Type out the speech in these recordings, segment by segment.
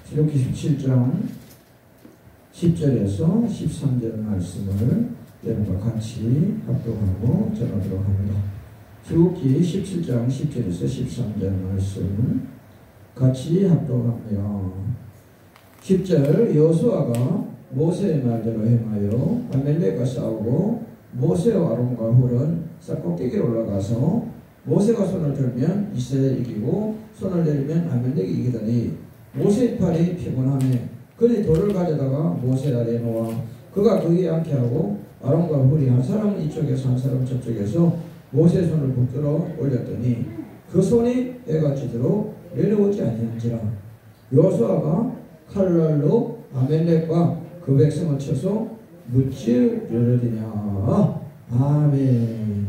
출애굽기 17장 10절에서 13절 말씀을 여러분과 같이 합독하고 전하도록 합니다. 출애굽기 17장 10절에서 13절 말씀 같이 합독합니다. 10절 여호수아가 모세의 말대로 행하여 아말렉과 싸우고 모세와 아론과 훌은 산꼭대기에 올라가서 모세가 손을 들면 이스라엘이 이기고 손을 내리면 아말렉이 이기더니 모세의 팔이 피곤하며 그들이 돌을 가져다가 모세 아래에 놓아 그가 거기에 앉게 하고 아론과 훌이 한 사람은 이쪽에서 한 사람은 저쪽에서 모세의 손을 붙들어 올렸더니 그 손이 해가 지도록 내려오지 아니한지라. 여호수아가 칼날로 아말렉과 그 백성을 쳐서 무찌르리냐. 아멘.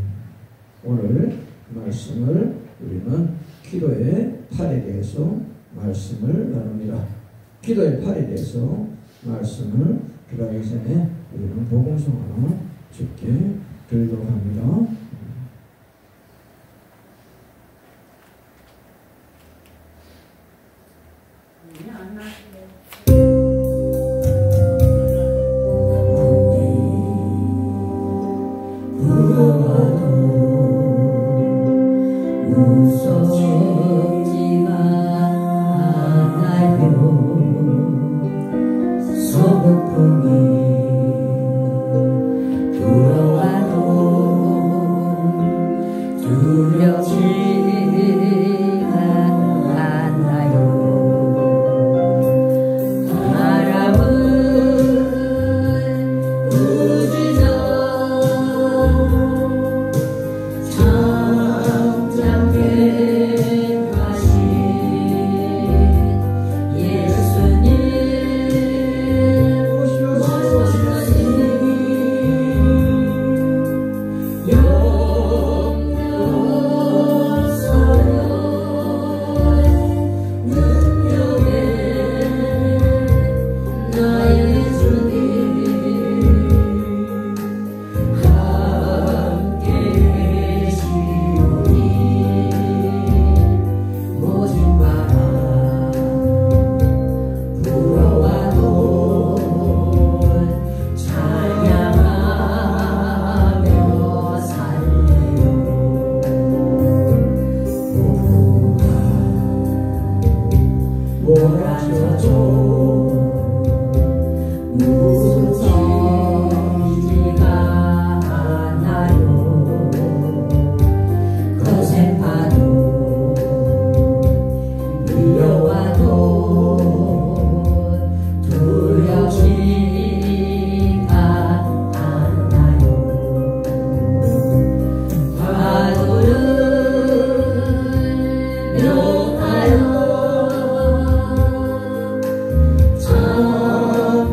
오늘 말씀을 우리는 기도의 팔에 대해서 말씀을 나눕니다. 기도의 팔에 대해서 말씀을 기도하기 전에 우리는 복음성 하나 주께 드리도록 합니다.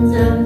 점점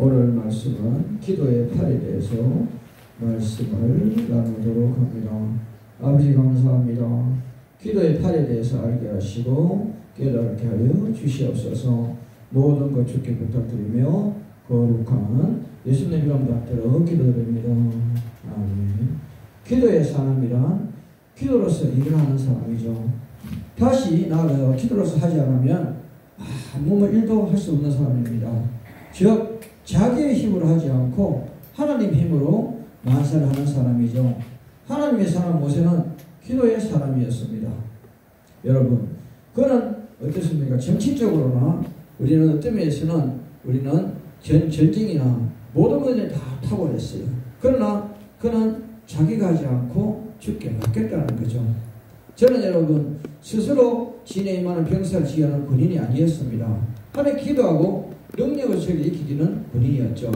오늘 말씀은 기도의 팔에 대해서 말씀을 나누도록 합니다. 아버지 감사합니다. 기도의 팔에 대해서 알게 하시고 깨닫게 하여 주시옵소서. 모든 것 주께 부탁드리며 거룩한 예수님 이름 받들어 기도드립니다. 아멘. 기도의 사람이란 기도로서 일을 하는 사람이죠. 다시 나아가서 기도로서 하지 않으면 아무 일도 할 수 없는 사람입니다. 즉 자기의 힘으로 하지 않고 하나님 힘으로 만사를 하는 사람이죠. 하나님의 사람 모세는 기도의 사람이었습니다. 여러분, 그는 어떻습니까? 정치적으로나 우리는 어떤 면에서는 우리는 전쟁이나 모든 것에 다 탁월했어요. 그러나 그는 자기가 하지 않고 죽게 맡겼다는 거죠. 저는 여러분 스스로 진에 임하는 병사를 지휘하는 군인이 아니었습니다. 하나님 기도하고 능력을 속에 익히기는 군인이었죠.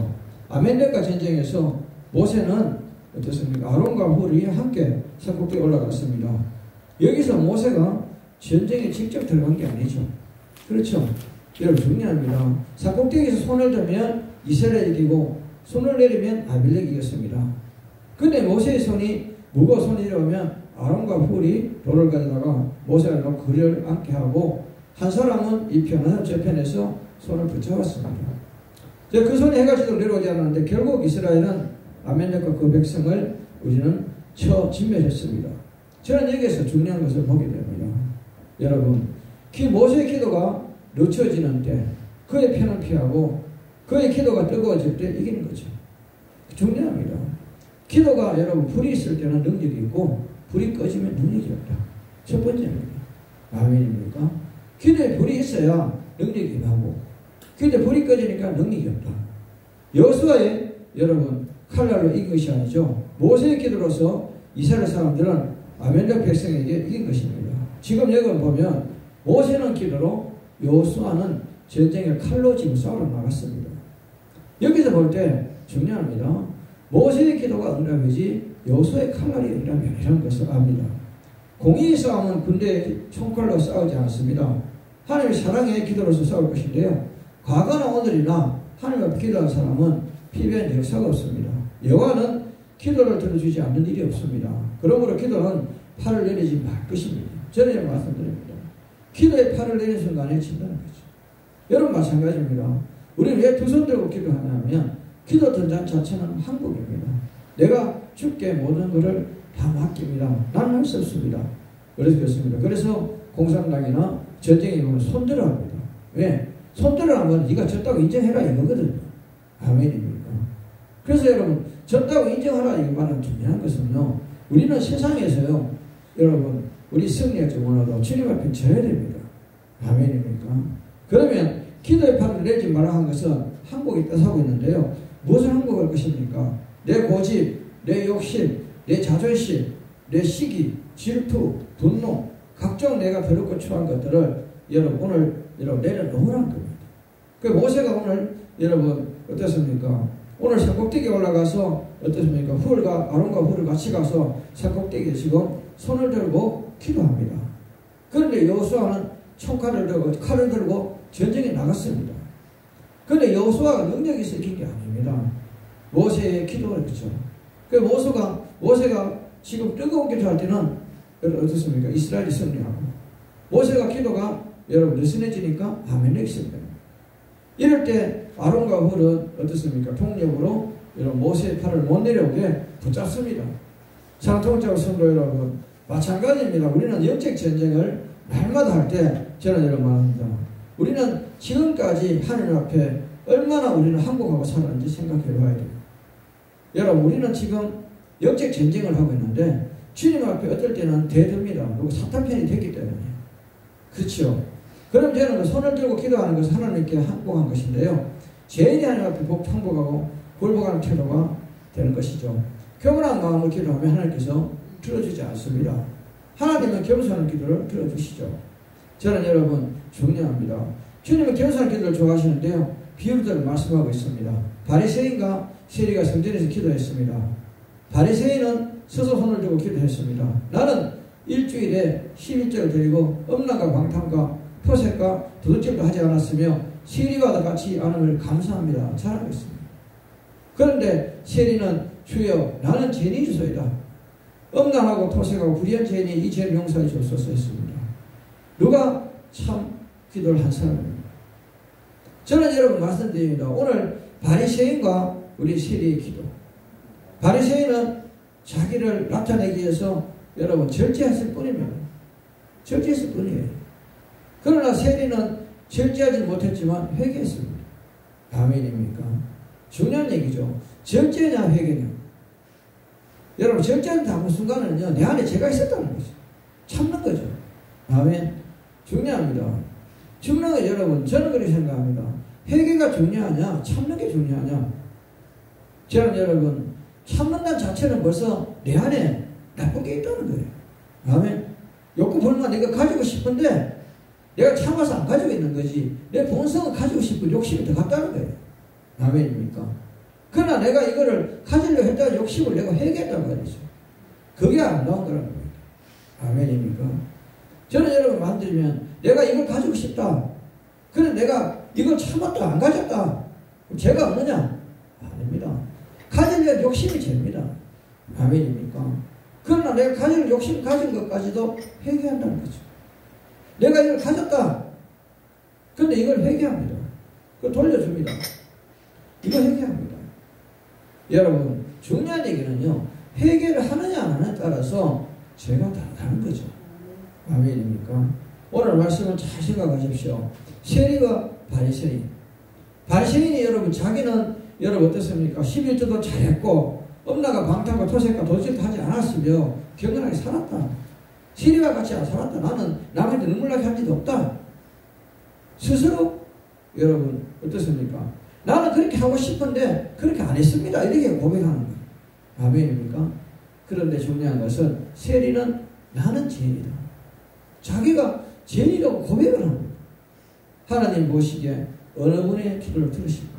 아멘렉과 전쟁에서 모세는 어떻습니까? 아론과 훌이 함께 산꼭대기에 올라갔습니다. 여기서 모세가 전쟁에 직접 들어간 게 아니죠. 그렇죠? 여러분 중요합니다. 산꼭대기에서 손을 들면 이스라엘이 이기고 손을 내리면 아빌렉이 이겼습니다. 근데 모세의 손이 무거워 손이 내려오면 아론과 훌이 돌을 가져다가 모세가 놓고 그를 앉게 하고 한 사람은 이 편, 한 사람 저 편에서 손을 붙여왔습니다. 그 손이 해가 지도록 내려오지 않았는데 결국 이스라엘은 아멜렉과 그 백성을 우리는 쳐 진멸했습니다. 저는 여기에서 중요한 것을 보게 됩니다. 여러분, 모세의 기도가 늦춰지는 때 그의 편을 피하고 그의 기도가 뜨거워질 때 이기는 거죠. 중요합니다. 기도가 여러분 불이 있을 때는 능력이 있고 불이 꺼지면 능력이 없다. 첫 번째입니다. 아멘입니까? 기도에 불이 있어야 능력이 나고 기도에 불이 꺼지니까 능력이 없다. 여호수아의 여러분 칼날로 이긴 것이 아니죠. 모세의 기도로서 이스라엘 사람들은 아멜렉 백성에게 이긴 것입니다. 지금 여기 보면 모세는 기도로 여호수아는 전쟁에 칼로 지금 싸우러 나갔습니다. 여기서 볼 때 중요합니다. 모세의 기도가 응답이지 여호수아의 칼날이 응답이 아니라는 것을 압니다. 공의의 싸움은 군대의 총칼로 싸우지 않습니다. 하나님의 사랑의 기도로서 싸울 것인데요. 과거나 오늘이나 하나님 앞에 기도한 사람은 피변 역사가 없습니다. 여호와는 기도를 들어주지 않는 일이 없습니다. 그러므로 기도는 팔을 내리지 말 것입니다. 저는 말씀드립니다. 기도에 팔을 내리는 순간에 진다는 거죠. 여러분 마찬가지입니다. 우리는 왜 두 손 들고 기도하냐면 기도 던전 자체는 항복입니다. 내가 주께 모든 것을 다 맡깁니다. 나는 할 수 없습니다. 그래서 그렇습니다. 그래서 공산당이나 전쟁에 보면 손들어 합니다. 왜? 손들어 하면 네가 졌다고 인정해라 이거거든요. 아멘입니까? 그래서 여러분 졌다고 인정하라 이 말은 중요한 것은요. 우리는 세상에서요. 여러분 우리 승리할지 몰라도 주님 앞에 져야 됩니다. 아멘입니까? 그러면 기도의 팔을 내지 말라 한 것은 항복이 뜻하고 있는데요. 무엇을 항복할 것입니까? 내 고집, 내 욕심, 내 자존심, 내 시기, 질투, 분노, 각종 내가 더럽고 추한 것들을 여러분 오늘 여러분 내려놓으라는 겁니다. 그 모세가 오늘 여러분 어떻습니까? 오늘 산꼭대기에 올라가서 어떻습니까? 아론과 훌을 같이 가서 산꼭대기에 지금 손을 들고 기도합니다. 그런데 여호수아는 총칼을 들고 칼을 들고 전쟁에 나갔습니다. 그런데 여호수아가 능력이 있어 이긴 게 아닙니다. 모세의 기도가 그렇죠. 그 모세가 지금 뜨거운 기도할 때는 여러분 어떻습니까? 이스라엘이 승리하고 모세가 기도가 여러분 느슨해지니까 아멜렉이 승리합니다. 이럴 때 아론과 훌은 어떻습니까? 폭력으로 여러분 모세의 팔을 못 내려오게 붙잡습니다. 장통자와 성도 여러분 마찬가지입니다. 우리는 영적 전쟁을 날마다 할 때 저는 여러분 말합니다. 우리는 지금까지 하나님 앞에 얼마나 우리는 항복하고 살았는지 생각해 봐야 돼요. 여러분 우리는 지금 영적 전쟁을 하고 있는데 주님 앞에 어떨 때는 대듭니다. 그리고 사탄 편이 됐기 때문이에요. 그렇죠? 그럼 저는 손을 들고 기도하는 것은 하나님께 항복한 것인데요. 죄인이 하나님 앞에 항복하고 굴복하는 태도가 되는 것이죠. 겸손한 마음으로 기도하면 하나님께서 들어주지 않습니다. 하나님은 겸손한 기도를 들어주시죠. 저는 여러분 중요합니다. 주님은 겸손한 기도를 좋아하시는데요. 비유들을 말씀하고 있습니다. 바리새인과 세리가 성전에서 기도했습니다. 바리새인은 스스로 손을 들고 기도했습니다. 나는 일주일에 11절을 드리고 음란과 방탕과 포색과 도둑질도 하지 않았으며 세리와 같이 하나님을 감사합니다. 잘하고 있습니다. 그런데 세리는 주여 나는 죄인이 주소이다. 음란하고 토색하고 불의한 죄인이 이 죄를 용서해 주옵소서 했습니다. 누가 참 기도를 한 사람입니다. 저는 여러분 말씀드립니다. 오늘 바리새인과 우리 세리의 기도. 바리새인은 자기를 나타내기 위해서 여러분 절제했을 뿐입니다. 절제했을 뿐이에요. 그러나 세리는 절제하지 못했지만 회개했습니다. 아멘입니까? 중요한 얘기죠. 절제냐 회개냐. 여러분 절제하는 다음 순간은요 내 안에 죄가 있었다는 거죠. 참는 거죠. 아멘. 중요합니다. 중요한 거 여러분 저는 그렇게 생각합니다. 회개가 중요하냐 참는 게 중요하냐. 저는 여러분 참는다는 자체는 벌써 내 안에 나쁜 게 있다는 거예요. 아멘. 욕구 불만 내가 가지고 싶은데 내가 참아서 안 가지고 있는 거지. 내 본성은 가지고 싶은 욕심이 더 같다는 거예요. 아멘입니까? 그러나 내가 이거를 가지려고 했다는 욕심을 내가 회개했단 말이죠. 그게 아름다운 거라는 거예요. 아멘입니까? 저는 여러분 만들면 내가 이걸 가지고 싶다. 그런데 내가 이걸 참았다 안 가졌다. 죄가 없느냐? 아닙니다. 가지려는 욕심이 죄입니다. 아멘입니까? 그러나 내가 가지려는 욕심 가진 것까지도 회개한다는 거죠. 내가 이걸 가졌다. 근데 이걸 회개합니다. 그걸 돌려줍니다. 이거 회개합니다. 여러분 중요한 얘기는요. 회개를 하느냐 안 하느냐에 따라서 죄가 다르다는 거죠. 아멘입니까? 오늘 말씀을 잘 생각하십시오. 세리와 바리새인. 바리새인이 여러분 자기는 여러분 어떻습니까? 11조도 잘했고 음란과 방탕과 토색과 도질도 하지 않았으며 경건하게 살았다. 세리와 같이 안 살았다. 나는 남한테 눈물 나게 한 일도 없다. 스스로 여러분 어떻습니까? 나는 그렇게 하고 싶은데 그렇게 안 했습니다. 이렇게 고백하는 거예요. 아멘입니까? 그런데 중요한 것은 세리는 나는 죄인이다. 자기가 죄인이라고 고백을 하는 거예요. 하나님 보시기에 어느 분의 기도를 들으실까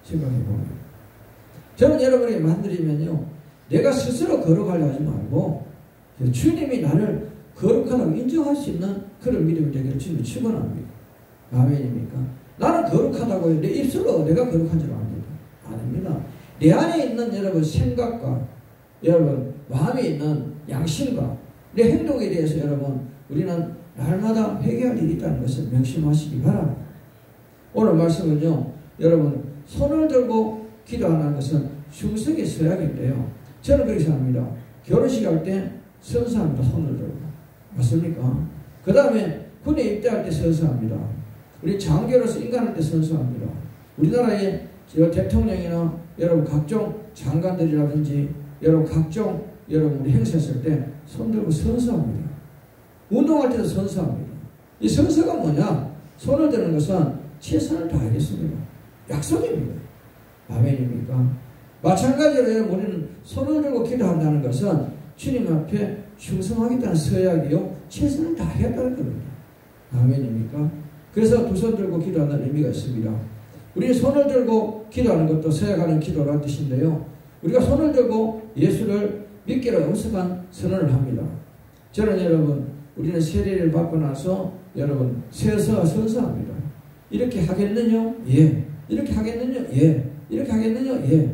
생각해 봅니다. 저는 여러분에게 만들면요. 내가 스스로 거룩하려 하지 말고 주님이 나를 거룩하다고 인정할 수 있는 그런 믿음이 되기를 주님을 축원합니다. 아멘입니까? 나는 거룩하다고요. 내 입술로 내가 거룩한 줄 압니다. 아닙니다. 내 안에 있는 여러분 생각과 여러분 마음에 있는 양심과 내 행동에 대해서 여러분 우리는 날마다 회개할 일이 있다는 것을 명심하시기 바랍니다. 오늘 말씀은요. 여러분 손을 들고 기도하는 것은 충성의 서약인데요. 저는 그렇게 생각합니다. 결혼식 할 때 선서합니다. 손을 들고. 맞습니까? 그 다음에 군에 입대할 때 선서합니다. 우리 장교로서 인간할 때 선서합니다. 우리나라의 대통령이나 여러분 각종 장관들이라든지 여러분 각종 여러분 우리 행사했을 때 손 들고 선서합니다. 운동할 때도 선서합니다. 이 선서가 뭐냐? 손을 드는 것은 최선을 다하겠습니다. 약속입니다. 아멘입니까? 마찬가지로 우리는 손을 들고 기도한다는 것은 주님 앞에 충성하겠다는 서약이요. 최선을 다하겠다는 겁니다. 아멘입니까? 그래서 두 손 들고 기도한다는 의미가 있습니다. 우리 손을 들고 기도하는 것도 서약하는 기도라는 뜻인데요. 우리가 손을 들고 예수를 믿기로 영접한 선언을 합니다. 저는 여러분 우리는 세례를 받고 나서 여러분 세서 선서합니다. 이렇게 하겠느냐? 예. 이렇게 하겠느냐? 예. 이렇게 하겠느냐? 예.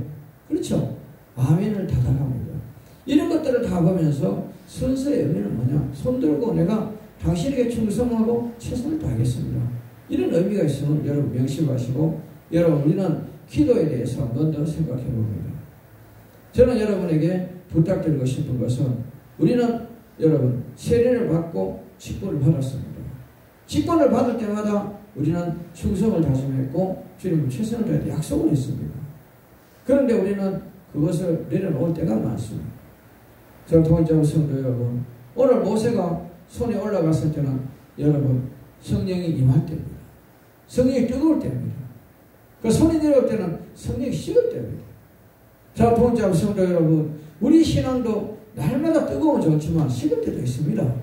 그렇죠? 아멘을 다달합니다. 이런 것들을 다 보면서 선서의 의미는 뭐냐? 손 들고 내가 당신에게 충성하고 최선을 다하겠습니다. 이런 의미가 있으면 여러분 명심하시고 여러분 우리는 기도에 대해서 한 번 더 생각해 봅니다. 저는 여러분에게 부탁드리고 싶은 것은 우리는 여러분 세례를 받고 직분을 받았습니다. 직분을 받을 때마다 우리는 충성을 다짐했고 주님은 최선을 다해 약속을 했습니다. 그런데 우리는 그것을 내려놓을 때가 많습니다. 저 동행자 성도 여러분, 오늘 모세가 손에 올라갔을 때는 여러분 성령이 임할 때입니다. 성령이 뜨거울 때입니다. 그 손이 내려올 때는 성령이 식을 때입니다. 자, 동행자 성도 여러분, 우리 신앙도 날마다 뜨거우면 좋지만 식을 때도 있습니다.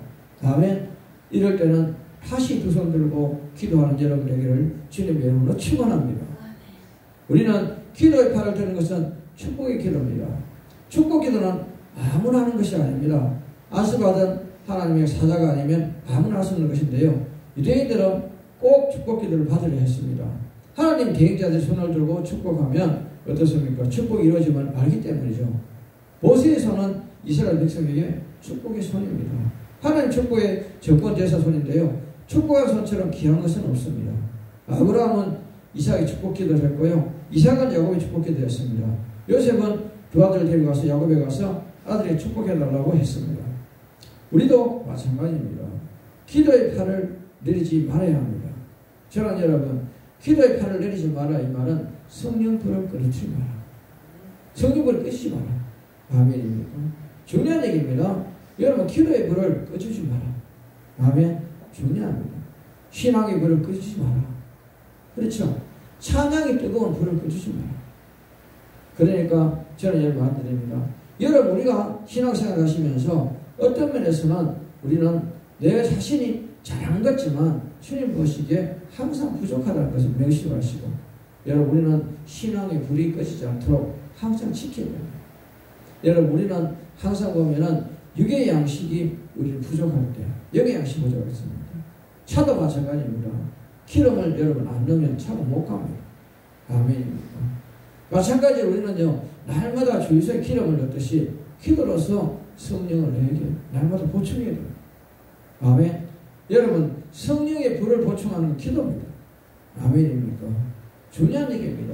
아멘. 이럴 때는 다시 두 손 들고 기도하는 여러분에게를 주님의 이름으로 축원합니다. 우리는 기도의 팔을 드는 것은 축복의 기도입니다. 축복 기도는 아무나 하는 것이 아닙니다. 안수받은 하나님의 사자가 아니면 아무나 할 수 없는 것인데요. 유대인들은 꼭 축복 기도를 받으려 했습니다. 하나님 대행자들 손을 들고 축복하면 어떻습니까? 축복이 이루어지면 알기 때문이죠. 모세의 손은 이스라엘 백성에게 축복의 손입니다. 하나님 축복의 정권대사 손인데요. 축복의 손처럼 귀한 것은 없습니다. 아브라함은 이삭의 축복 기도를 했고요. 이삭은 야곱의 축복 기도했습니다. 요셉은 두 아들을 데리고 가서 야곱에 가서 아들이 축복해달라고 했습니다. 우리도 마찬가지입니다. 기도의 팔을 내리지 말아야 합니다. 저는 여러분, 기도의 팔을 내리지 마라 이 말은 성령 불을 꺼리지 마라. 성령 불을 끄지 마라. 아멘입니까? 중요한 얘기입니다. 여러분, 기도의 불을 꺼주지 마라. 아멘. 중요합니다. 신앙의 불을 꺼주지 마라. 그렇죠? 찬양이 뜨거운 불을 꺼주지 마라. 그러니까 저는 여러분 드립니다. 여러분, 우리가 신앙생활 하시면서 어떤 면에서는 우리는 내 자신이 잘한 것 같지만 주님 보시기에 항상 부족하다는 것을 명심하시고, 여러분, 우리는 신앙의 불이 꺼지지 않도록 항상 지켜야 됩니다. 여러분, 우리는 항상 보면은 육의 양식이 우리는 부족할 때 영의 양식이 부족했습니다. 차도 마찬가지입니다. 기름을 여러분 안 넣으면 차가 못 갑니다. 아멘입니까? 마찬가지로 우리는요, 날마다 주유소에 기름을 넣듯이 기도로서 성령을 내게 날마다 보충해야 됩니다. 아멘. 여러분, 성령의 불을 보충하는 건 기도입니다. 아멘입니까? 중요한 얘기입니다.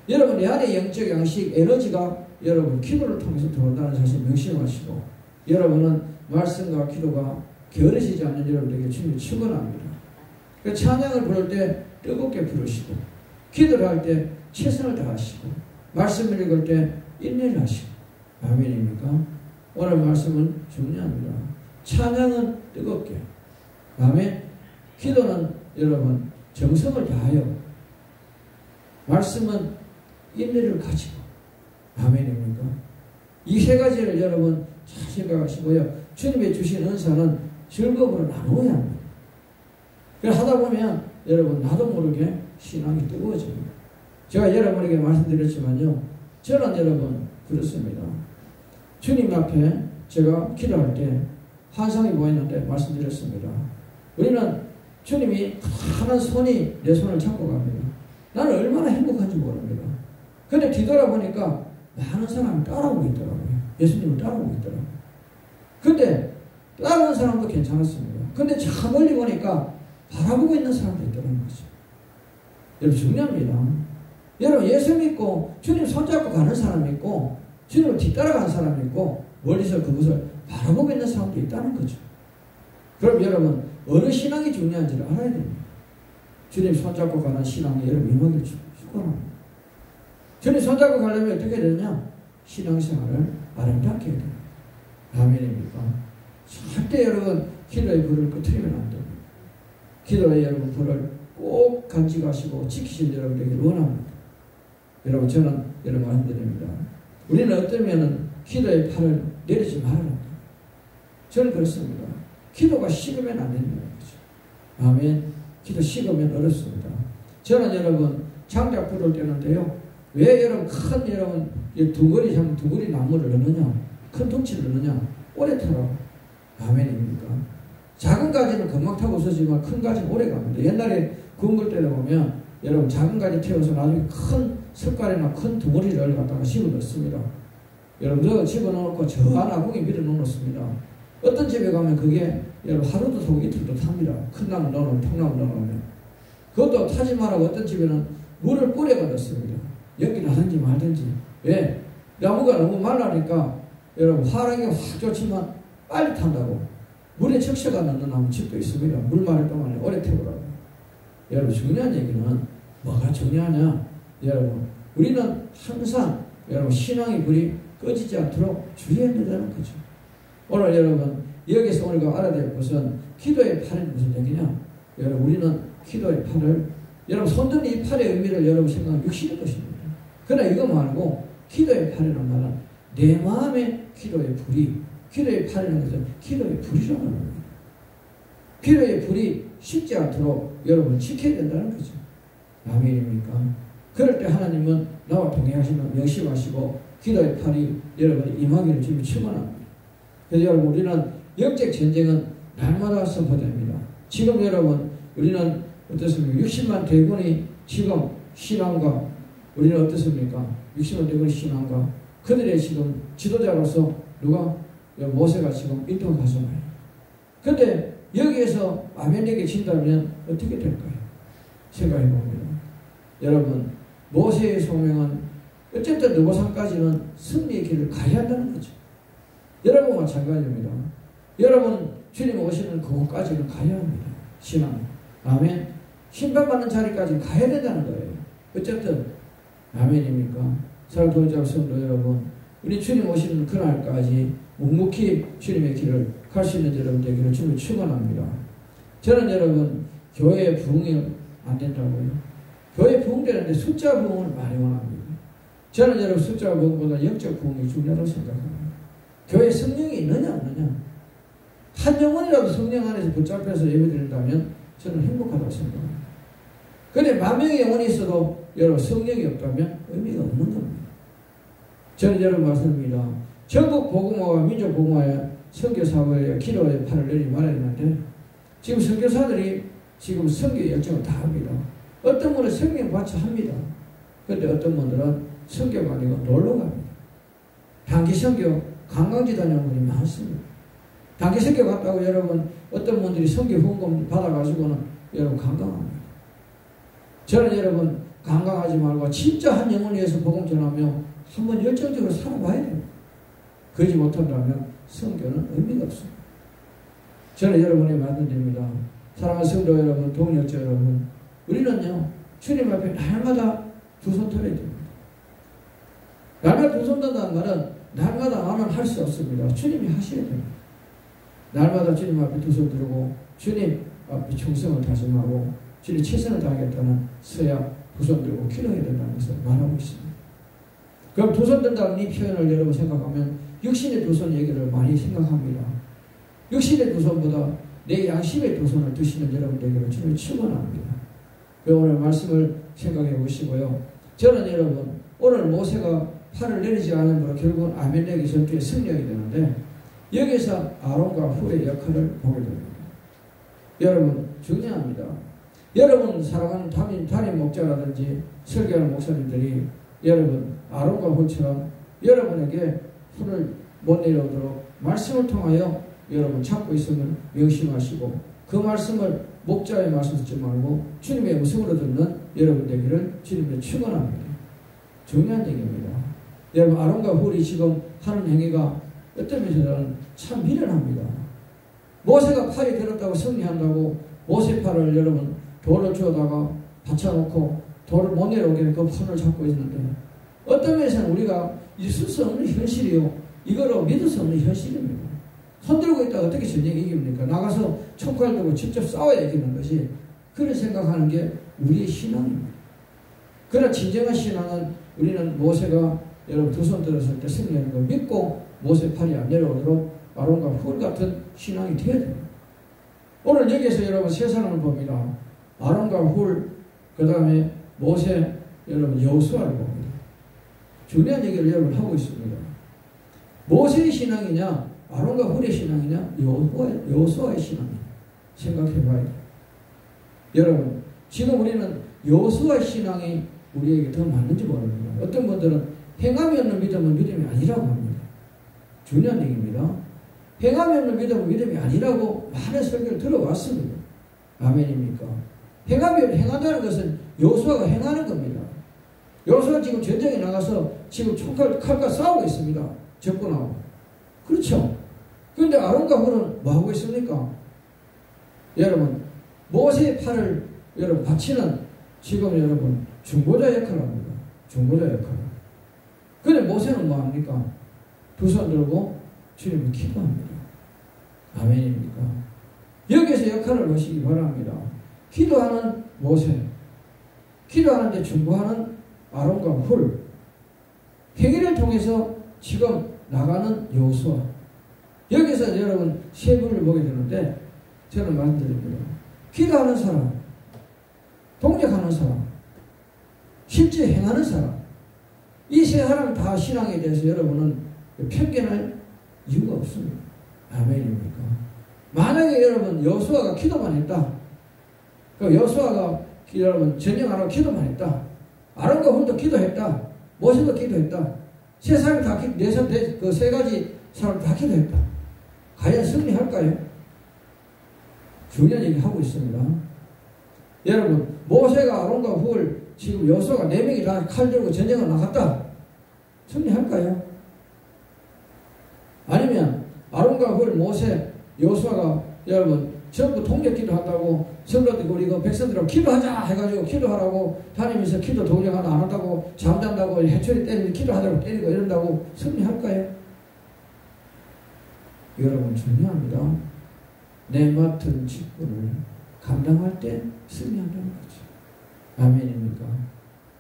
여러분, 내 안에 영적 양식, 에너지가 여러분 기도를 통해서 들어온다는 사실 명심하시고, 여러분은 말씀과 기도가 게으르시지 않는 여러분들에게 주님이 축원합니다. 그러니까 찬양을 부를 때 뜨겁게 부르시고, 기도를 할 때 최선을 다하시고, 말씀을 읽을 때 인내를 하시고. 아멘입니까? 오늘 말씀은 중요합니다. 찬양은 뜨겁게, 아멘. 기도는 여러분 정성을 다하여, 말씀은 인내를 가지고. 아멘입니까? 이 세 가지를 여러분 잘 생각하시고요. 주님이 주신 은사는 즐거움으로 나누어야 합니다. 그래서 하다 보면 여러분 나도 모르게 신앙이 뜨거워집니다. 제가 여러분에게 말씀드렸지만요, 저는 여러분 그렇습니다. 주님 앞에 제가 기도할 때 환상이 보이는데 말씀드렸습니다. 우리는 주님이 하는 손이 내 손을 잡고 갑니다. 나는 얼마나 행복한지 모릅니다. 근데 뒤돌아보니까 많은 사람이 따라오고 있더라고요. 예수님을 따라오고 있더라고요. 근데 따라오는 사람도 괜찮았습니다. 근데 저 멀리 보니까 바라보고 있는 사람도 있더라는 거죠. 여러분, 중요합니다. 여러분, 예수 믿고 주님 손잡고 가는 사람이 있고, 주님을 뒤따라가는 사람이 있고, 멀리서 그것을 바라보고 있는 사람도 있다는 거죠. 그럼 여러분, 어느 신앙이 중요한지를 알아야 됩니다. 주님 손잡고 가는 신앙이 여러분 임하기를 축원합니다. 주님 손잡고 가려면 어떻게 되느냐? 신앙생활을 아름답게 해야 됩니다. 아멘입니까? 절대 여러분 기도의 불을 끄트리면 안 됩니다. 기도의 여러분 불을 꼭 간직하시고 지키실 여러분에게 원합니다. 여러분, 저는 여러분 말씀드립니다. 우리는 어쩌면 기도의 팔을 내리지 말아야 합니다. 저는 그렇습니다. 기도가 식으면 안 된다는 거죠. 아멘. 기도 식으면 어렵습니다. 저는 여러분 장작불을 떼는데요, 왜 여러분 큰 여러분 두구리 나무를 넣느냐, 큰 덩치를 넣느냐, 오래 타라고. 아멘입니까? 작은 가지는 금방 타고 없어지만 큰 가지는 오래 갑니다. 옛날에 구운 때를 보면 여러분 작은 가지 태워서 나중에 큰 석가래나 큰 두구리를 갖다가 집어넣습니다. 여러분 집어넣고 저 하나 거기 밀어넣습니다. 어떤 집에 가면 그게 여러분 하루도 타고 이틀도 탑니다. 큰 나무 넣어놓으면, 통나무 넣어놓으면. 그것도 타지 말라고 어떤 집에는 물을 뿌려가 넣습니다. 연기 나든지 말든지. 왜? 나무가 너무 말라니까 여러분 화랑이 확 좋지만 빨리 탄다고 물에 적셔가 넣는 나무 집도 있습니다. 물 마를 동안에 오래 태우라고. 여러분, 중요한 얘기는 뭐가 중요하냐? 여러분, 우리는 항상 여러분 신앙의 불이 꺼지지 않도록 주의해야 된다는 거죠. 오늘 여러분 여기서 우리가 알아야 될 것은 기도의 팔이 무슨 얘기냐? 여러분, 우리는 기도의 팔을, 여러분 손드는 이 팔의 의미를 여러분 생각하면 육신의 것입니다. 그러나 이거 말고 기도의 팔이라는 말은 내 마음의 기도의 불이, 기도의 팔이라는 것은 기도의 불이라고 합니다. 기도의 불이 식지 않도록 여러분 지켜야 된다는 거죠. 아멘입니까? 그럴 때 하나님은 나와 동행하시면 명심하시고 기도의 팔이 여러분 임하기를 주님 축원합니다. 그래서 여러분, 우리는 영적 전쟁은 날마다 선포됩니다. 지금 여러분 우리는 어떻습니까? 60만 대군이 지금 신앙과 우리는 어떻습니까? 육신을 내건 신앙과 그들의 지금 지도자로서 누가? 모세가 지금 인도하잖아요. 근데 여기에서 아멘에게 진다면 어떻게 될까요? 생각해 봅니다. 여러분, 모세의 소명은 어쨌든 느보산까지는 승리의 길을 가야 한다는 거죠. 여러분 마찬가지입니다. 여러분 주님 오시는 그곳까지는 가야 합니다. 신앙. 아멘. 심판받는 자리까지 가야 된다는 거예요. 어쨌든 아멘입니까? 사랑하는 성도 여러분, 우리 주님 오시는 그날까지 묵묵히 주님의 길을 갈 수 있는 여러분 되기를 주님을 축원합니다. 저는 여러분 교회 부흥이 안 된다고요. 교회 부흥되는데 숫자 부흥을 많이 원합니다. 저는 여러분 숫자 부흥보다 영적 부흥이 중요하다고 생각합니다. 교회 성령이 있느냐 없느냐. 한 영혼이라도 성령 안에서 붙잡혀서 예배드린다면 저는 행복하다고 생각합니다. 그런데 만 명의 영혼이 있어도 여러분 성령이 없다면 의미가 없는 겁니다. 저는 여러분 말씀입니다. 전국 복음화와 민족 복음화에 선교사업에 기도에 팔을 내리지 말아야 되는데 지금 선교사들이 지금 선교 열정을 다 합니다. 어떤 분은 성경 같이 합니다. 그런데 어떤 분들은 선교가 아니고 놀러 갑니다. 단기 선교 관광지 다니는 분이 많습니다. 단기 선교 갔다고 여러분 어떤 분들이 선교 후원금 받아가지고는 여러분 관광합니다. 저는 여러분 관광하지 말고 진짜 한 영혼을 위해서 복음 전하며 한번 열정적으로 살아봐야 됩니다. 그러지 못한다면 선교는 의미가 없습니다. 저는 여러분의 말씀드립니다. 사랑하는 성도 여러분, 동역자 여러분, 우리는요 주님 앞에 날마다 두 손 털어야 됩니다. 날마다 두 손 든다는 말은 날마다 나는 할 수 없습니다. 주님이 하셔야 됩니다. 날마다 주님 앞에 두 손 들고 주님 앞에 충성을 다짐하고 주님 최선을 다하겠다는 서야 두 손 들고 기도해야 된다는 것을 말하고 있습니다. 그럼 두 손 든다는 이 표현을 여러분 생각하면 육신의 두 손 얘기를 많이 생각합니다. 육신의 두 손보다 내 양심의 두 손을 드시는 여러분들에게 주님을 축원합니다. 오늘 말씀을 생각해 보시고요. 저는 여러분 오늘 모세가 팔을 내리지 않은 거로 결국은 아멜렉의 전투에 승리하게 되는데 여기서 아론과 훌의 역할을 보게 됩니다. 여러분 중요합니다. 여러분 사랑하는 담임 목자라든지 설교하는 목사님들이 여러분 아론과 훌처럼 여러분에게 훌을 못 내려오도록 말씀을 통하여 여러분 찾고 있음을 명심하시고 그 말씀을 목자의 말씀 듣지 말고 주님의 음성으로 듣는 여러분 되기를 주님의 축원합니다. 중요한 얘기입니다. 여러분 아론과 훌이 지금 하는 행위가 어떤 면에서는 참 미련합니다. 모세가 팔이 들었다고 승리한다고 모세 팔을 여러분 돌을 주워다가 받쳐놓고 돌을 못 내려오게 그 손을 잡고 있는데 어떤 면에서는 우리가 있을 수 없는 현실이요 이거로 믿을 수 없는 현실입니다. 손들고 있다가 어떻게 전쟁 이깁니까? 나가서 총칼 들고 직접 싸워야 이기는 것이 그런 생각하는 게 우리의 신앙입니다. 그러나 진정한 신앙은 우리는 모세가 여러분 두 손 들었을 때 승리하는 걸 믿고 모세 팔이 안 내려오도록 아론과 훌 같은 신앙이 되어야 됩니다. 오늘 여기에서 여러분 세 사람을 봅니다. 아론과 훌, 그 다음에 모세, 여러분 여호수아를 봅니다. 중요한 얘기를 여러분 하고 있습니다. 모세의 신앙이냐 아론과 훌의 신앙이냐 여호수아의 신앙이냐 생각해 봐야 돼요. 여러분 지금 우리는 여호수아의 신앙이 우리에게 더 맞는지 모릅니다. 어떤 분들은 행함이 없는 믿음은 믿음이 아니라고 합니다. 중요한 얘기입니다. 행함이 없는 믿음은 믿음이 아니라고 많은 설교를 들어왔습니다. 아멘입니까? 행한다는 것은 여호수아가 행하는 겁니다. 여호수아가 지금 전쟁에 나가서 지금 칼과 싸우고 있습니다. 접근하고. 그렇죠. 그런데 아론과 훌은 뭐 하고 있습니까? 여러분 모세의 팔을 여러분 받치는 지금 여러분 중보자 역할을 합니다. 중보자 역할. 그런데 모세는 뭐 합니까? 두 손 들고 주님을 기도합니다. 아멘입니까? 여기에서 역할을 보시기 바랍니다. 기도하는 모세, 기도하는데 중보하는 아론과 훌, 행위를 통해서 지금 나가는 여호수아. 여기서 여러분 세 분을 보게 되는데 저는 말씀드립니다. 기도하는 사람, 동력하는 사람, 실제 행하는 사람, 이 세 사람 다 신앙에 대해서 여러분은 편견할 이유가 없습니다. 아멘입니까? 만약에 여러분 여호수아가 기도만 했다. 그 여호수아가 여러분 전쟁하라고 기도만 했다. 아론과 훌도 기도했다. 모세도 기도했다. 세 사람이 다 그 세 가지 사람 다 기도했다. 과연 승리할까요? 중요한 얘기 하고 있습니다. 여러분, 모세가 아론과 훌, 지금 여호수아가 4명이 다 칼 들고 전쟁을 나갔다. 승리할까요? 아니면 아론과 훌, 모세, 여호수아가 여러분 전부 통역기도 한다고 성도들 우리 그 백성들하고 기도하자 해가지고 기도하라고 다니면서 기도 동력 하나 안 한다고 잠잔다고 해초리 때리면 기도하라고 때리고 이런다고 승리할까요? 여러분 중요합니다. 내 맡은 직분을 감당할 때 승리한다는 거죠. 아멘입니까?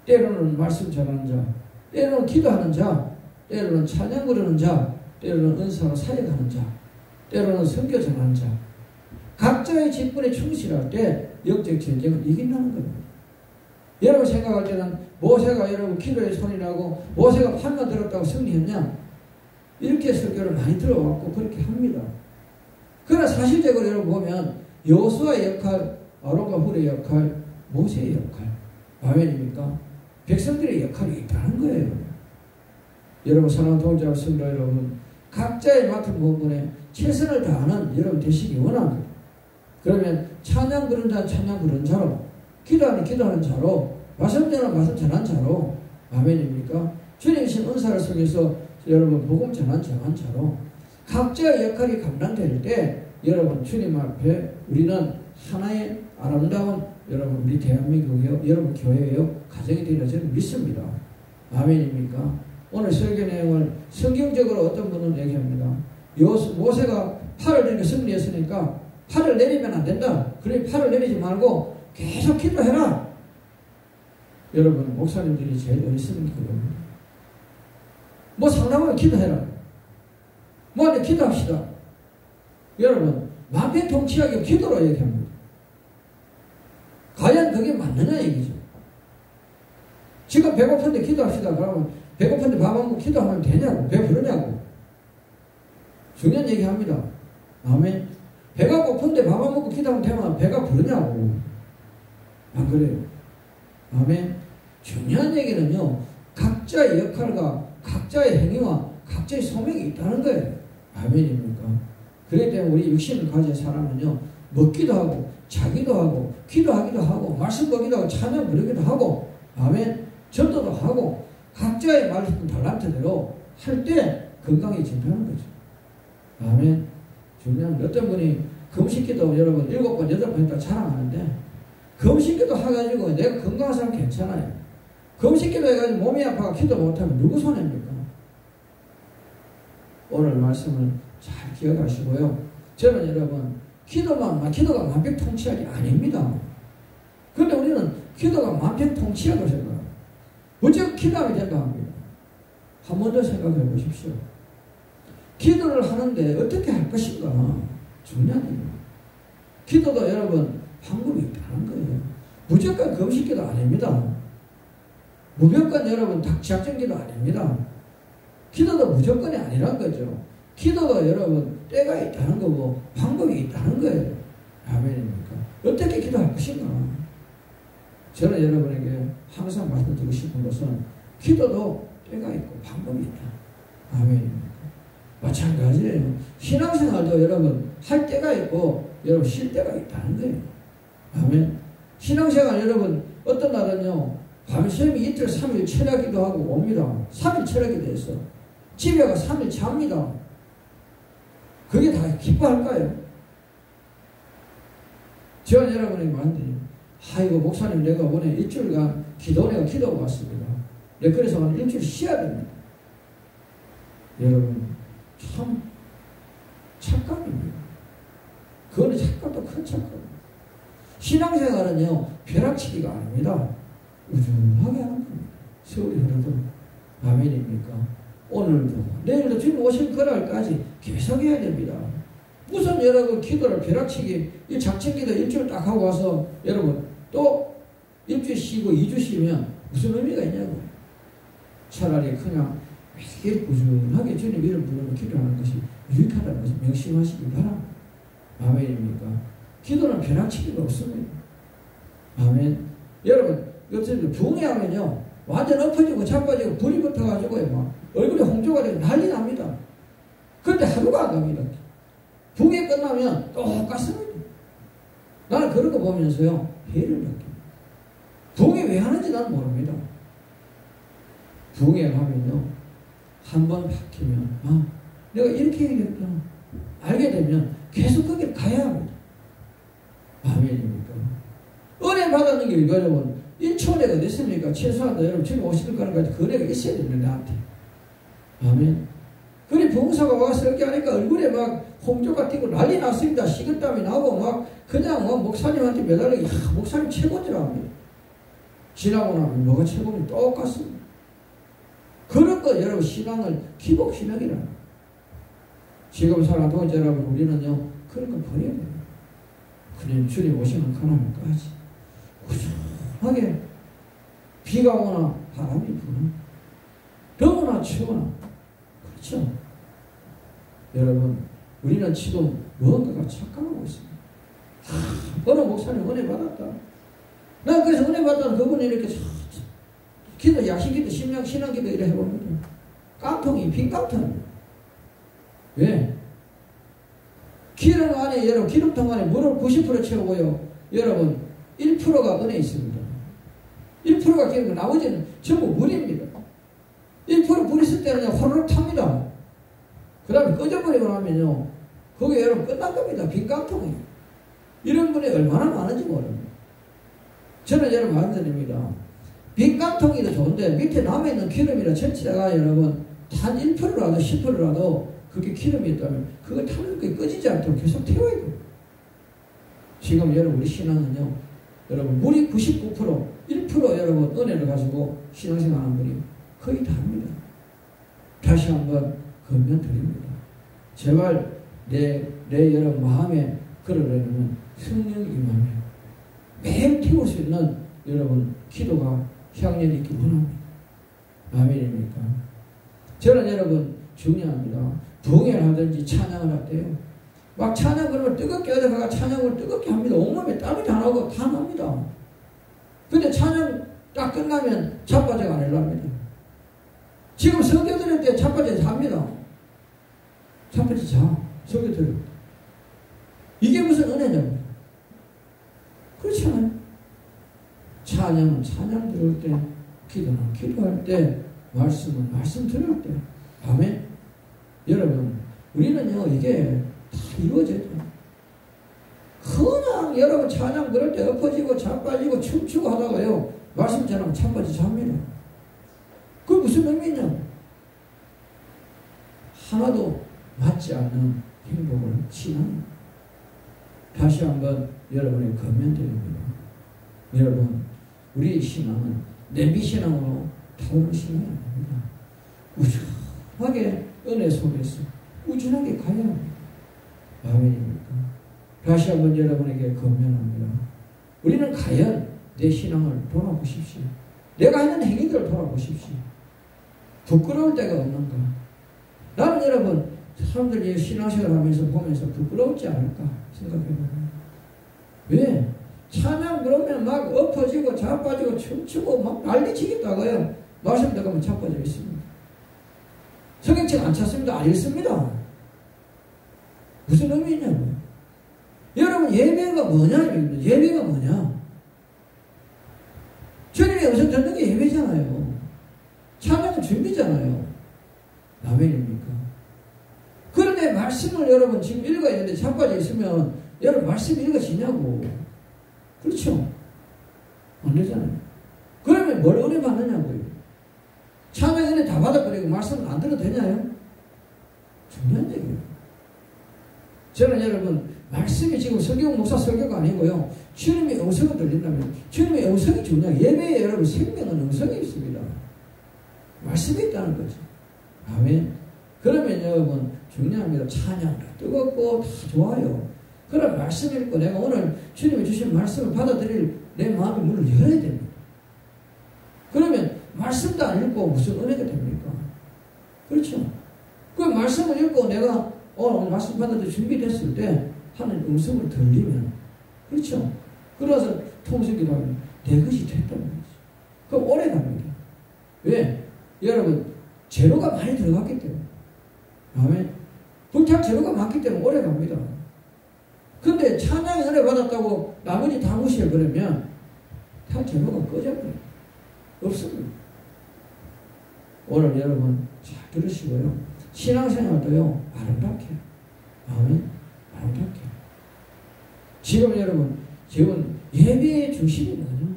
때로는 말씀 전하는 자, 때로는 기도하는 자, 때로는 찬양 부르는 자, 때로는 은사로 사역하는 자, 때로는 선교 전하는 자, 각자의 직분에 충실할 때 영적 전쟁을 이긴다는 겁니다. 여러분 생각할 때는 모세가 여러분 기도에 손이 나고 모세가 판만 들었다고 승리했냐? 이렇게 설교를 많이 들어왔고 그렇게 합니다. 그러나 사실적으로 여러분 보면 여호수아의 역할, 아론과 훌의 역할, 모세의 역할, 아멘입니까? 백성들의 역할이 있다는 거예요. 여러분 사랑하는 동자 성도 여러분, 각자의 맡은 부분에 최선을 다하는 여러분 되시기 원합니다. 그러면 찬양 부르는 자는 찬양 부르는 자로, 기도하는 기도하는 자로, 말씀 전하는 말씀 전하는 자로, 아멘입니까? 주님이신 은사를 속에서 여러분 복음 전하는 자로 각자의 역할이 감당될 때 여러분 주님 앞에 우리는 하나의 아름다운 여러분 우리 대한민국이요, 여러분 교회요, 가정이 되리라 저는 믿습니다. 아멘입니까? 오늘 설교 내용을 성경적으로 어떤 분은 얘기합니다. 모세가 팔을 내리고 승리했으니까 팔을 내리면 안 된다. 그래 팔을 내리지 말고 계속 기도해라. 여러분 목사님들이 제일 어리석은 그겁니다. 뭐 상담하면 기도해라. 뭐 이제 기도합시다. 여러분 만병통치약이 기도로 얘기합니다. 과연 그게 맞느냐 얘기죠. 지금 배고픈데 기도합시다. 그러면 배고픈데 밥 안 먹고 기도하면 되냐고, 배부르냐고. 중요한 얘기합니다. 아멘. 배가 고픈데 밥 안 먹고 기도하면 되면 배가 부르냐고. 안 그래요? 아멘. 중요한 얘기는요, 각자의 역할과 각자의 행위와 각자의 소명이 있다는 거예요. 아멘입니까? 그렇기 때문에 우리 육신을 가진 사람은요, 먹기도 하고 자기도 하고 기도하기도 하고 말씀 보기도 하고 찬양 부르기도 하고 아멘, 전도도 하고 각자의 말씀 달란트대로 할 때 건강해진다는 거죠. 아멘. 중요한 어떤 분이 금식기도 여러분 7번 8번 했다 자랑하는데 금식기도 해가지고 내가 건강한 사람 괜찮아요. 금식기도 해가지고 몸이 아파가 기도 못하면 누구 손해입니까? 오늘 말씀을 잘 기억하시고요. 저는 여러분 기도가 만병통치약이 아닙니다. 그런데 우리는 기도가 만병통치약을 생각합니다. 무조건 기도하면 된다 합니다. 한 번 더 생각해 보십시오. 기도를 하는데 어떻게 할 것인가 중요한 일입니다. 기도도 여러분 방법이 있다는 거예요. 무조건 금식기도 아닙니다. 무조건 여러분 작정기도 아닙니다. 기도도 무조건이 아니란 거죠. 기도가 여러분 때가 있다는 거고 방법이 있다는 거예요. 아멘입니까? 어떻게 기도할 것인가? 저는 여러분에게 항상 말씀드리고 싶은 것은 기도도 때가 있고 방법이 있다. 아멘입니까? 마찬가지예요. 신앙생활도 여러분 할 때가 있고 여러분 쉴 때가 있다는 거예요. 아멘. 신앙생활 여러분 어떤 날은요 밤샘이 이틀 3일 철야기도 하고 옵니다. 3일 철야기도 했어. 집에 가 3일 잡니다. 그게 다 기뻐할까요? 제가 여러분에게 말씀드립니다. 아이고 목사님 내가 오늘 일주일간 내가 기도하고 왔습니다. 네, 그래서 오늘 일주일 쉬어야 됩니다. 여러분 참 착각입니다. 그거는 착각도 큰 착각입니다. 신앙생활은요 벼락치기가 아닙니다. 우중하게 하는 겁니다. 세월이 흐르도 아멘입니까? 오늘도 내일도 주님 오실 그날까지 계속해야 됩니다. 무슨 여러분 기도를 벼락치기 이 작정기도 일주일 딱 하고 와서 여러분 또 일주일 쉬고 2주 쉬면 무슨 의미가 있냐고. 차라리 그냥 매일 꾸준하게 주님 이름 부르며 기도하는 것이 유익하다는 것을 명심하시기 바랍니다. 아멘입니까? 기도는 벼락치기가 없습니다. 아멘. 여러분 어쨌든 부흥회하면요 완전 엎어지고 자빠지고 불이 붙어가지고 막 얼굴에 홍조가 되고 난리 납니다. 그런데 하루가 안 갑니다. 붕괴 끝나면 똑같습니다. 나는 그런 거 보면서요, 해를 느낍니다. 붕괴 왜 하는지 나는 모릅니다. 붕괴 하면요, 한번 박히면, 내가 이렇게 얘기했구나. 알게 되면 계속 거기를 가야 합니다. 아멘입니까? 은혜 받았는 게 여러분, 1초내가 어디 있습니까? 최소한 여러분, 지금 오시는 거까지 그 은혜가 있어야 됩니다, 나한테. 아멘. 그리 봉사가 와서 이렇게 하니까 얼굴에 막 홍조가 튀고 난리 났습니다. 식은땀이 나고 막 그냥 목사님한테 매달리고, 목사님 최고지라 합니다. 지나고 나면 뭐가 최고면 똑같습니다. 그런 거 여러분 신앙을 기복신앙이라. 지금 살아도 여러분 우리는요 그런 거 버려야 돼요. 그냥 주님 오시는 그날까지 우중하게 비가 오나 바람이 부나 더우나 추우나 그렇죠. 여러분 우리는 지금 무언가가 착각하고 있습니다. 어느 목사님 은혜 받았다. 난 그래서 은혜 받았다는 그분이 이렇게 기도, 야식기도, 신앙기도 이래 해봅니다. 깡통이 빈 깡통입니다. 왜? 기름 안에, 여러분, 기름통 안에 물을 90% 채우고요. 여러분, 1%가 은혜 있습니다. 1%가 기름, 나머지는 전부 물입니다. 1% 물 있을 때는 그냥 호로록 탑니다. 그 다음에 꺼져버리고 나면요. 그게 여러분 끝난 겁니다. 빈 깡통이. 이런 분이 얼마나 많은지 모릅니다. 저는 여러분 말씀드립니다. 빈 깡통이도 좋은데 밑에 남아있는 기름이라 전체가 여러분 단 1%라도 10%라도 그게 기름이 있다면 그걸 타는 게 꺼지지 않도록 계속 태워야 돼요. 지금 여러분 우리 신앙은요. 여러분 물이 99% 1% 여러분 은혜를 가지고 신앙생활하는 분이 거의 다 합니다. 다시 한번 권면 드립니다. 제발 내 여러분 마음에 그러려면 성령 임하며 매일 태울 수 있는 여러분 기도가 향연이 있기 원합니다. 아멘입니까? 저는 여러분 중요합니다. 봉해를 하든지 찬양을 할 때요. 막 찬양 그러면 뜨겁게 얻어가가 찬양을 뜨겁게 합니다. 온몸에 땀이 다 나고 다 납니다. 근데 찬양 딱 끝나면 자빠져가 안 하려합니다. 지금 설교 들을 때 자빠져서 합니다. 자빠져 자. 설교 들을 때. 이게 무슨 은혜냐고. 그렇지 않아요? 찬양은 찬양 들을 때, 기도는 기도할 때, 말씀은 말씀 들을 때. 아멘? 여러분, 우리는요, 이게 다 이루어져야 돼요. 그냥 여러분 찬양 들을 때 엎어지고 자빠지고 춤추고 하다가요, 말씀 전하면 자빠지 잡니다. 그게 무슨 의미냐? 하나도 맞지 않는 행복을 신앙. 다시 한번 여러분의 권면드립니다. 여러분, 우리 신앙은 냄비신앙으로 타오르는 신앙이 아닙니다. 우준하게 은혜 속에서 우준하게 가야 합니다. 아멘입니까? 다시 한번 여러분에게 권면합니다. 우리는 과연 내 신앙을 돌아보십시오. 내가 하는 행위들을 돌아보십시오. 부끄러울 때가 없는가? 나는 여러분 사람들이 신앙생활 하면서 보면서 부끄러웠지 않을까 생각해봐요. 왜? 찬양 그러면 막 엎어지고 자빠지고 춤추고 막 난리치겠다고요. 말씀 들어가면 자빠져 있습니다. 성경책 안 찾습니다. 안 읽습니다. 무슨 의미냐고요. 여러분 예배가 뭐냐? 예배가 뭐냐? 주님의 음성 듣는 게 예배잖아요. 찬양은 준비잖아요. 아멘입니까? 그런데 말씀을 여러분 지금 읽어야 되는데 자빠져 있으면 여러분 말씀 읽어지냐고. 그렇죠? 안 되잖아요. 그러면 뭘 은혜 받느냐고요. 찬양 은혜 다 받아버리고 말씀을 안 들어도 되냐요? 중요한 얘기예요. 저는 여러분 말씀이 지금 설교 목사 설교가 아니고요. 주님의 음성을 들린다면 주님의 음성이 중요해요. 예배에 여러분 생명은 음성이 있습니다. 말씀이 있다는 거죠. 아멘. 그러면 여러분 중요합니다. 찬양 뜨겁고 다 좋아요. 그럼 말씀 읽고 내가 오늘 주님이 주신 말씀을 받아들일 내 마음의 문을 열어야 됩니다. 그러면 말씀도 안 읽고 무슨 은혜가 됩니까? 그렇죠? 그 말씀을 읽고 내가 오늘 말씀 받아들일 준비됐을 때 하는 음성을 들리면 그렇죠? 그래서 통성기도 하면 내 것이 됐다는 거죠. 그럼 오래 갑니다. 왜? 여러분 재료가 많이 들어갔기 때문에. 아멘. 불탁 재료가 많기 때문에 오래 갑니다. 근데 찬양의 은혜 받았다고 나머지 다 무시해버리면 다 재료가 꺼져버려요. 없습니다. 오늘 여러분 잘 들으시고요. 신앙생활도요 아름답게. 아멘. 아름답게. 지금 여러분 예배의 중심이 뭐냐?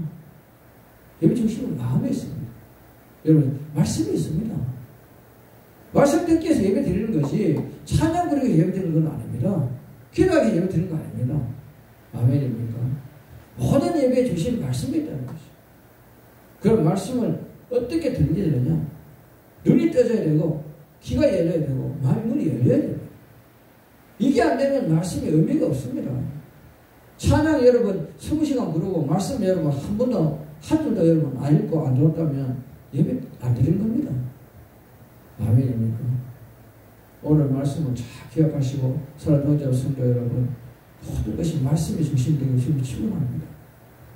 예배 중심은 마음에 있습니다. 여러분 말씀이 있습니다. 말씀 듣기 위해서 예배 드리는 것이 찬양 부르기 위해서 예배 드리는 건 아닙니다. 기도하기 위해서 예배 드리는 거 아닙니다. 아멘입니까? 모든 예배의 중심이 말씀이 있다는 것이죠. 그럼 말씀을 어떻게 들려야 되느냐? 눈이 떠져야 되고 귀가 열려야 되고 마음의 문이 열려야 돼요. 이게 안 되면 말씀이 의미가 없습니다. 찬양 여러분 20시간 부르고 말씀 여러분 한 줄도 여러분 안 읽고 안 들었다면 예배 안 드린 겁니다. 아멘입니까? 오늘 말씀을 잘 기억하시고 사랑하는 성도 여러분 모든 것이 말씀이 중심되고 지금 축원합니다.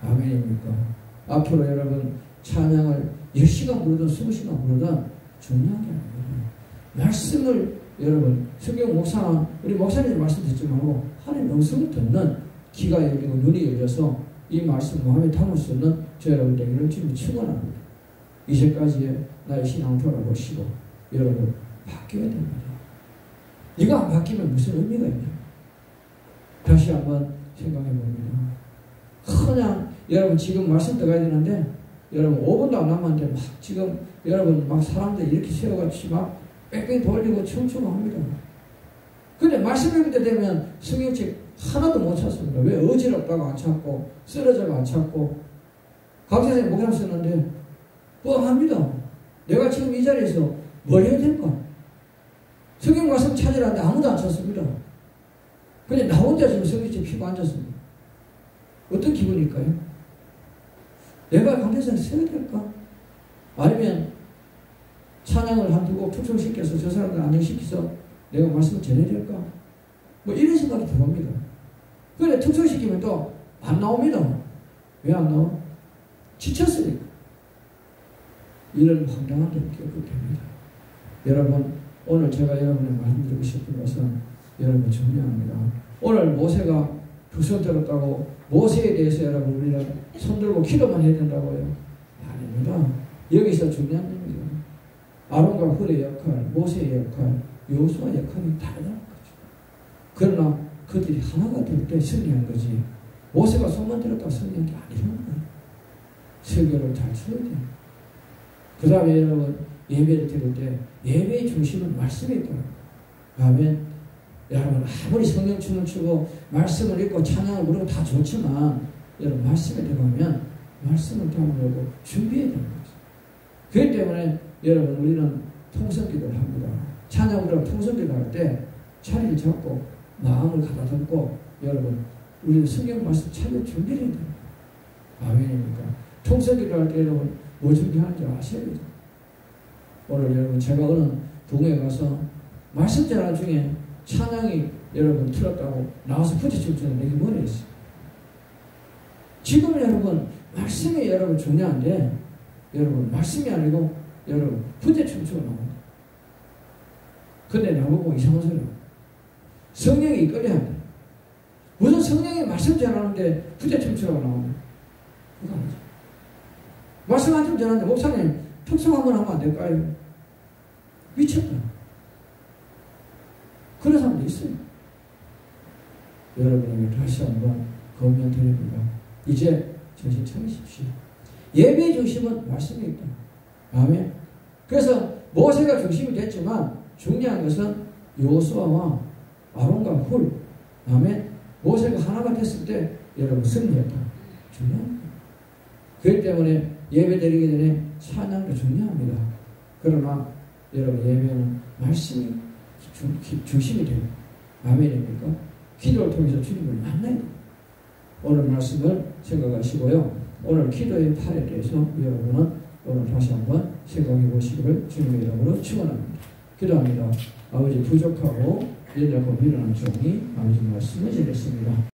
아멘입니까? 앞으로 여러분 찬양을 10시간 부르든 20시간 부르든 중요한 게 아닙니다. 말씀을 여러분 성경 목사 우리 목사님 말씀 듣지 말고 하나님 음성을 듣는 귀가 열리고 눈이 열려서 이 말씀 마음에 담을 수 있는 저 여러분 되기를 지금 축원합니다. 이제까지의 나의 신앙을 돌아보시고 여러분 바뀌어야 됩니다. 이거 안 바뀌면 무슨 의미가 있냐? 다시 한번 생각해 봅니다. 그냥 여러분 지금 말씀 들어가야 되는데 여러분 5분도 안 남았는데 막 지금 여러분 막 사람들 이렇게 세워같이 막 뺑뺑 돌리고 춤추고 합니다. 근데 말씀 읽을 때 되면 성경책 하나도 못 찾습니다. 왜? 어지럽다고 안 찾고 쓰러져가 안 찾고 강세상에 목사님 쓰는데 뻔합니다. 내가 지금 이 자리에서 뭘 해야 될까? 성경 말씀 찾으라는데 아무도 안 찾습니다. 그냥 나 혼자 지금 성경책 피고 앉았습니다. 어떤 기분일까요? 내가 강대상에 써야 될까? 아니면 찬양을 한두 곡 충성시켜서 저 사람들 안정시켜서 내가 말씀을 전해야 될까? 뭐 이런 생각이 들어옵니다. 그런데 충성시키면 또 안 나옵니다. 왜 안 나와? 지쳤으니까. 이런 황당한 게 겪게 됩니다. 여러분 오늘 제가 여러분의 말씀드리고 싶은 것은 여러분 중요합니다. 오늘 모세가 두 손 들었다고 모세에 대해서 여러분 우리가 손들고 기도만 해야 된다고요? 아닙니다. 여기서 중요한 점입니다. 아론과 훌의 역할, 모세의 역할, 여호수아의 역할이 다르다는 거죠. 그러나 그들이 하나가 될 때 승리한 거지 모세가 손만 들었다고 승리한 게 아니라는 거예요. 설교를 잘 쳐야 돼요. 그 다음에 여러분 예배를 드릴 때 예배의 중심은 말씀에 있더라고요. 아멘. 여러분 아무리 성령춤을 추고 말씀을 읽고 찬양을 부르고 다 좋지만 여러분 말씀에 들어가면 말씀을 담으려고 준비해야 되는 거죠. 그렇기 때문에 여러분 우리는 통성기도를 합니다. 찬양을 통성기도 할 때 자리를 잡고 마음을 가다듬고 여러분 우리는 성경 말씀 찾을 준비를 해야 됩니다. 아멘입니까? 통성기도 할 때 여러분 뭐 준비하는지 아셔야 돼요. 오늘 여러분 제가 어느 동에 가서 말씀 전화 중에 찬양이 여러분 틀었다고 나와서 부딪히면 내게 뭐라 했어요. 지금 여러분 말씀이 여러분 중요한데 여러분 말씀이 아니고 여러분 부재춤추고 나옵니다. 근데 나보고 이상한 소리 성령이 이끌려야 한다. 무슨 성령이 말씀 전하는데 부재춤추고 나옵니다. 그거 아니죠. 말씀 한 점 전하는데 목사님 특성 한번 하면 안 될까요? 미쳤다. 그런 사람도 있어요. 여러분에게 다시 한번 권면 드립니다. 이제 정신 차리십시오. 예배의 중심은 말씀이 있다. 아멘. 그래서 모세가 중심이 됐지만 중요한 것은 여호수아와 아론과 훌. 아멘. 모세가 하나가 됐을 때 여러분 승리했다. 중요합니다. 그렇기 때문에 예배 드리기 전에 찬양도 중요합니다. 그러나 여러분 예배는 말씀이 중심이 돼요. 아멘입니까? 기도를 통해서 주님을 만나야 돼요. 오늘 말씀을 생각하시고요. 오늘 기도의 팔에 대해서 여러분은 오늘 다시 한번 생각해 보시기를 주님의 이름으로 축원합니다. 기도합니다. 아버지 부족하고 연약하고 미련한 종이 아버지 말씀을 전했습니다.